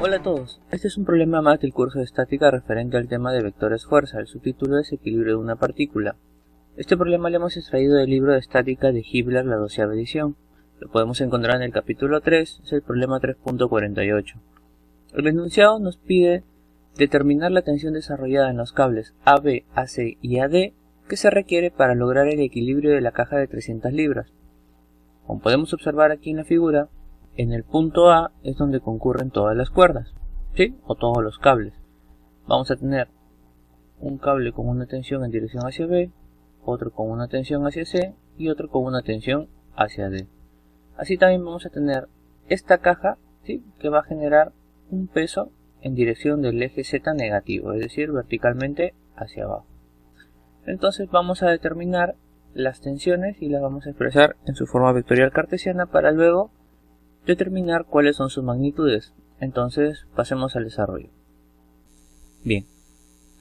Hola a todos, este es un problema más del curso de estática referente al tema de vectores fuerza. El subtítulo es equilibrio de una partícula. Este problema lo hemos extraído del libro de estática de Hibbeler, la 12ª edición. Lo podemos encontrar en el capítulo 3, es el problema 3.48. El enunciado nos pide determinar la tensión desarrollada en los cables AB, AC y AD que se requiere para lograr el equilibrio de la caja de 300 libras. Como podemos observar aquí en la figura, en el punto A es donde concurren todas las cuerdas, ¿sí? O todos los cables. Vamos a tener un cable con una tensión en dirección hacia B, otro con una tensión hacia C y otro con una tensión hacia D. Así también vamos a tener esta caja, ¿sí? Que va a generar un peso en dirección del eje Z negativo, es decir, verticalmente hacia abajo. Entonces vamos a determinar las tensiones y las vamos a expresar en su forma vectorial cartesiana para luego determinar cuáles son sus magnitudes. Entonces pasemos al desarrollo. Bien,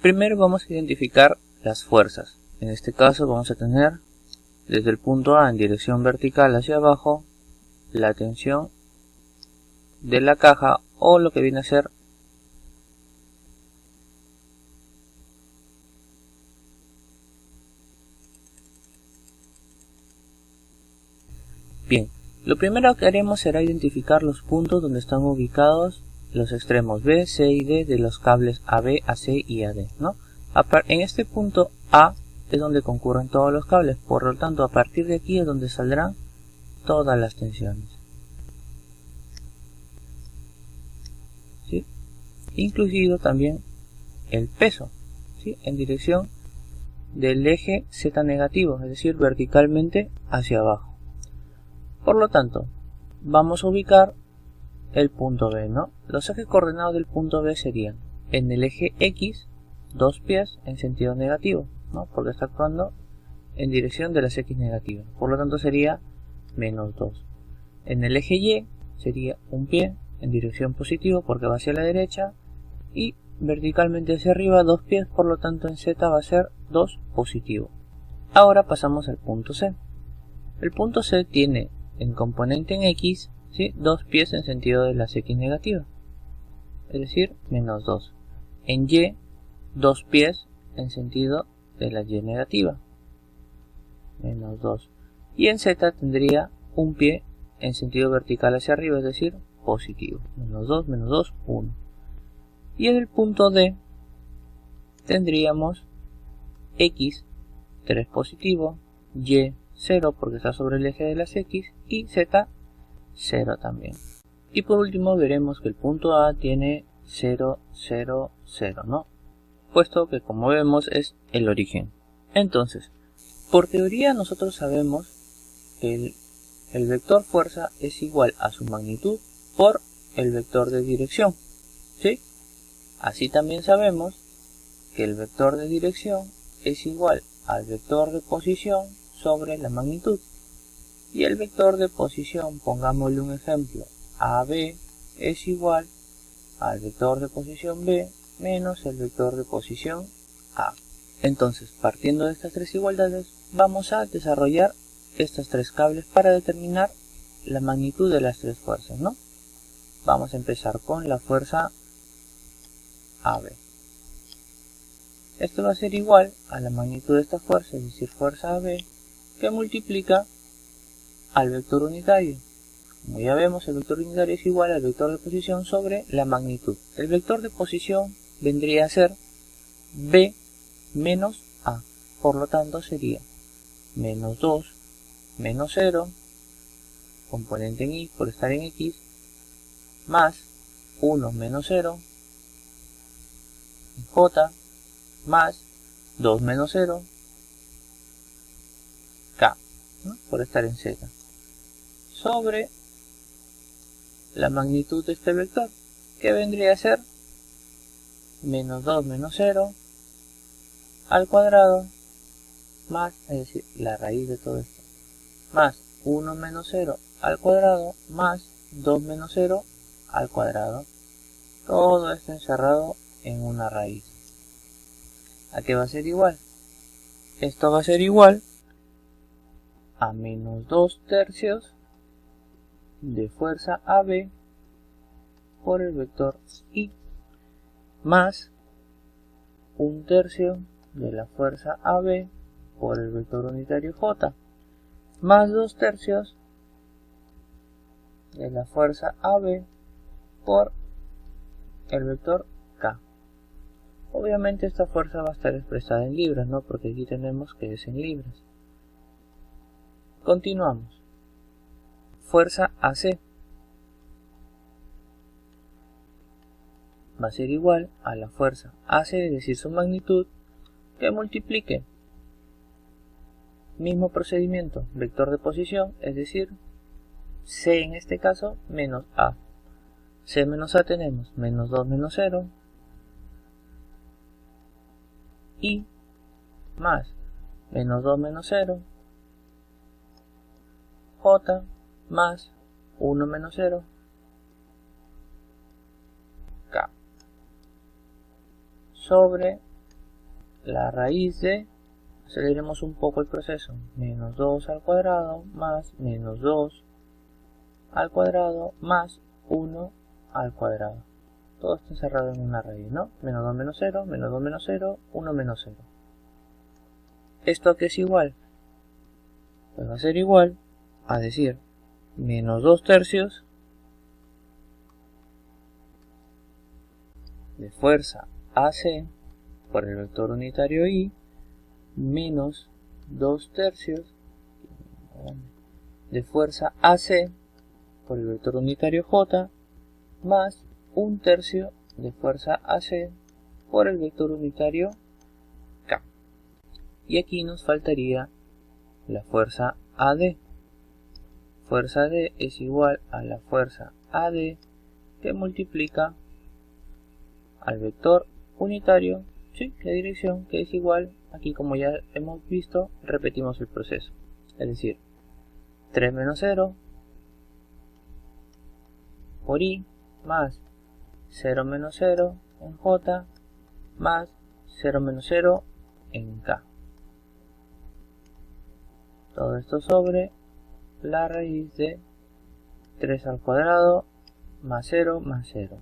primero vamos a identificar las fuerzas. En este caso vamos a tener desde el punto A en dirección vertical hacia abajo la tensión de la caja, o lo que viene a ser bien. Lo primero que haremos será identificar los puntos donde están ubicados los extremos B, C y D de los cables AB, AC y AD, ¿no? En este punto A es donde concurren todos los cables, por lo tanto a partir de aquí es donde saldrán todas las tensiones, ¿sí? Incluido también el peso, ¿sí? En dirección del eje Z negativo, es decir, verticalmente hacia abajo. Por lo tanto, vamos a ubicar el punto B, ¿no? Los ejes coordenados del punto B serían en el eje X, 2 pies en sentido negativo, ¿no? Porque está actuando en dirección de las X negativas. Por lo tanto sería menos 2. En el eje Y sería un pie en dirección positiva porque va hacia la derecha. Y verticalmente hacia arriba 2 pies, por lo tanto en Z va a ser 2 positivo. Ahora pasamos al punto C. El punto C tiene en componente en X, ¿sí? 2 pies en sentido de las X negativas, es decir, menos 2. En Y, 2 pies en sentido de la Y negativa, menos 2. Y en Z tendría un pie en sentido vertical hacia arriba, es decir, positivo. Menos 2, 1. Y en el punto D tendríamos X, 3 positivo, Y, 0 porque está sobre el eje de las X, y Z 0 también. Y por último veremos que el punto A tiene 0, 0, 0, ¿no? Puesto que, como vemos, es el origen. Entonces, por teoría nosotros sabemos que el vector fuerza es igual a su magnitud por el vector de dirección, ¿sí? Así también sabemos que el vector de dirección es igual al vector de posición sobre la magnitud. Y el vector de posición, pongámosle un ejemplo, AB es igual al vector de posición B menos el vector de posición A. Entonces, partiendo de estas tres igualdades, vamos a desarrollar estos tres cables para determinar la magnitud de las tres fuerzas, ¿no? Vamos a empezar con la fuerza AB. Esto va a ser igual a la magnitud de esta fuerza, es decir, fuerza AB, que multiplica al vector unitario. Como ya vemos, el vector unitario es igual al vector de posición sobre la magnitud. El vector de posición vendría a ser B menos A. Por lo tanto sería menos 2, menos 0, componente en Y por estar en X, más 1 menos 0, J, más 2 menos 0, K, ¿no? Por estar en Z, sobre la magnitud de este vector, que vendría a ser menos 2 menos 0 al cuadrado, más, es decir, la raíz de todo esto, más 1 menos 0 al cuadrado, más 2 menos 0 al cuadrado. Todo esto encerrado en una raíz. ¿A qué va a ser igual? Esto va a ser igual a menos 2 tercios de fuerza AB por el vector I más 1/3 de la fuerza AB por el vector unitario J más 2/3 de la fuerza AB por el vector K. Obviamente esta fuerza va a estar expresada en libras, ¿no? Porque aquí tenemos que es en libras. Continuamos. Fuerza AC va a ser igual a la fuerza AC, es decir, su magnitud, que multiplique. Mismo procedimiento, vector de posición, es decir, C en este caso menos A. C menos A tenemos menos 2 menos 0 y más menos 2 menos 0 J más 1 menos 0 K sobre la raíz de, aceleremos un poco el proceso, menos 2 al cuadrado más menos 2 al cuadrado más 1 al cuadrado. Todo está encerrado en una raíz, ¿no? Menos 2 menos 0, menos 2 menos 0, 1 menos 0. ¿Esto qué es igual? Pues va a ser igual a decir menos 2/3 de fuerza AC por el vector unitario I menos 2/3 de fuerza AC por el vector unitario J más 1/3 de fuerza AC por el vector unitario K. Y aquí nos faltaría la fuerza AD. Fuerza AD es igual a la fuerza AD que multiplica al vector unitario, sí, la dirección, que es igual, aquí como ya hemos visto, repetimos el proceso. Es decir, 3 menos 0 por I más 0 menos 0 en J más 0 menos 0 en K. Todo esto sobre la raíz de 3 al cuadrado más 0 más 0.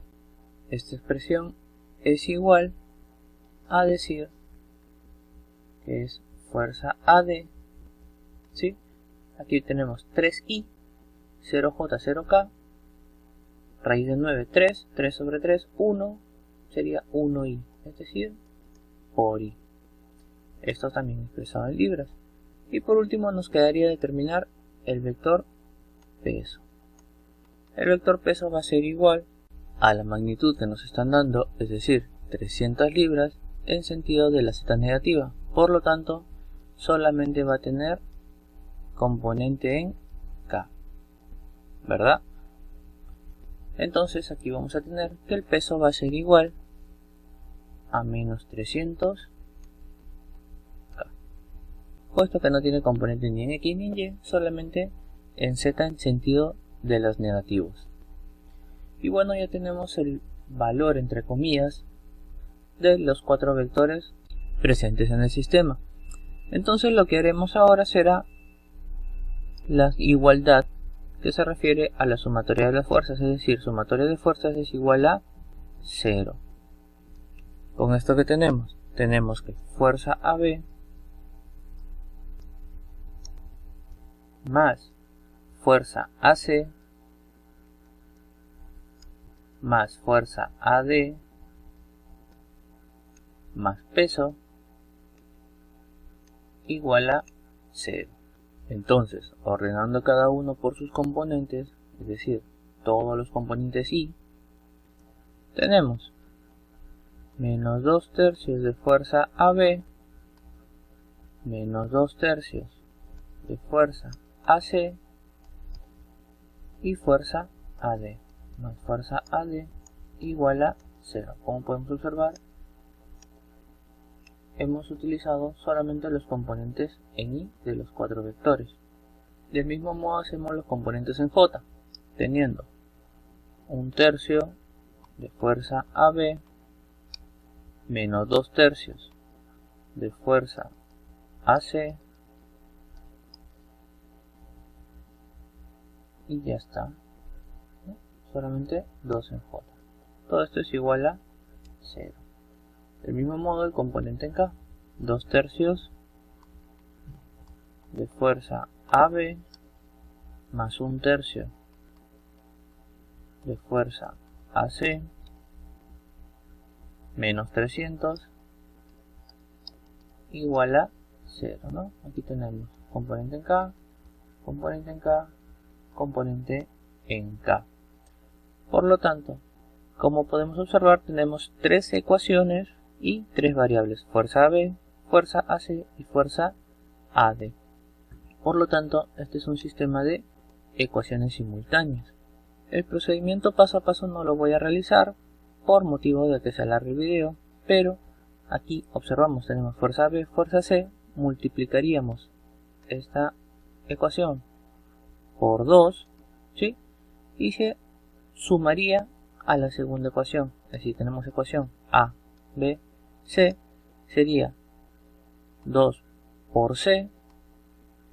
Esta expresión es igual a decir que es fuerza AD, ¿sí? Aquí tenemos 3I, 0J, 0K, raíz de 9, 3, 3 sobre 3, 1, sería 1I, es decir, por I. Esto también expresado en libras. Y por último nos quedaría determinar el vector peso. El vector peso va a ser igual a la magnitud que nos están dando, es decir, 300 libras en sentido de la z negativa. Por lo tanto, solamente va a tener componente en K, ¿verdad? Entonces aquí vamos a tener que el peso va a ser igual a menos 300 K, puesto que no tiene componente ni en X ni en Y, solamente en Z en sentido de los negativos. Y bueno, ya tenemos el valor entre comillas de los 4 vectores presentes en el sistema. Entonces lo que haremos ahora será la igualdad, que se refiere a la sumatoria de las fuerzas, es decir, sumatoria de fuerzas es igual a 0. Con esto que tenemos que fuerza AB más fuerza AC más fuerza AD más peso igual a 0. Entonces, ordenando cada uno por sus componentes, es decir, todos los componentes I, tenemos menos 2/3 de fuerza AB menos 2/3 de fuerza AC y fuerza AD más fuerza AD igual a 0. Como podemos observar, hemos utilizado solamente los componentes en I de los 4 vectores. Del mismo modo hacemos los componentes en J, teniendo 1/3 de fuerza AB menos 2/3 de fuerza AC y ya está, ¿no? Solamente 2 en J. todo esto es igual a 0. Del mismo modo el componente en K, 2/3 de fuerza AB más 1/3 de fuerza AC menos 300 igual a 0, ¿no? Aquí tenemos componente en K, componente en K, componente en K. Por lo tanto, como podemos observar, tenemos 3 ecuaciones y 3 variables, fuerza AB, fuerza AC y fuerza AD. Por lo tanto, este es un sistema de ecuaciones simultáneas. El procedimiento paso a paso no lo voy a realizar por motivo de que se alargue el video, pero aquí observamos, tenemos fuerza AB, fuerza C, multiplicaríamos esta ecuación por 2, ¿sí? Y se sumaría a la segunda ecuación, es decir, tenemos ecuación A, B, C, sería 2 por C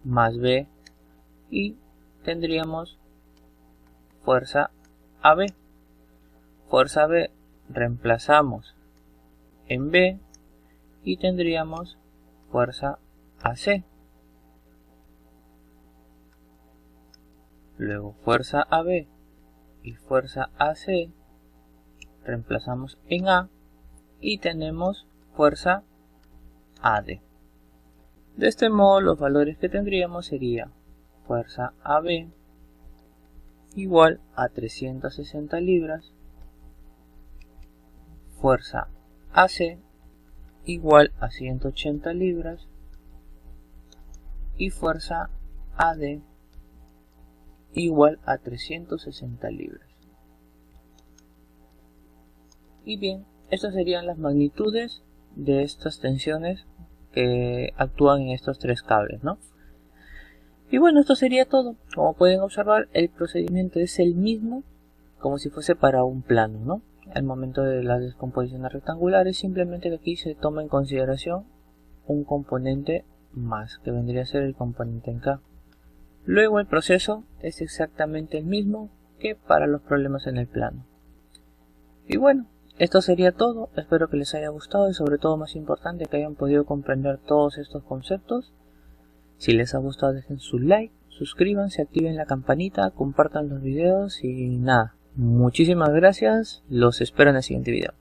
más B y tendríamos fuerza AB. Fuerza AB reemplazamos en B y tendríamos fuerza AC. Luego fuerza AB y fuerza AC reemplazamos en A y tenemos fuerza AD. De este modo los valores que tendríamos sería fuerza AB igual a 360 libras, fuerza AC igual a 180 libras y fuerza AD igual a 360 libras. Y bien, estas serían las magnitudes de estas tensiones que actúan en estos 3 cables, ¿no? Y bueno, esto sería todo. Como pueden observar, el procedimiento es el mismo como si fuese para un plano, ¿no? Al momento de las descomposiciones rectangulares, simplemente que aquí se toma en consideración un componente más, que vendría a ser el componente en K. Luego el proceso es exactamente el mismo que para los problemas en el plano. Y bueno, esto sería todo. Espero que les haya gustado y sobre todo, más importante, que hayan podido comprender todos estos conceptos. Si les ha gustado, dejen su like, suscríbanse, activen la campanita, compartan los videos y nada. Muchísimas gracias, los espero en el siguiente video.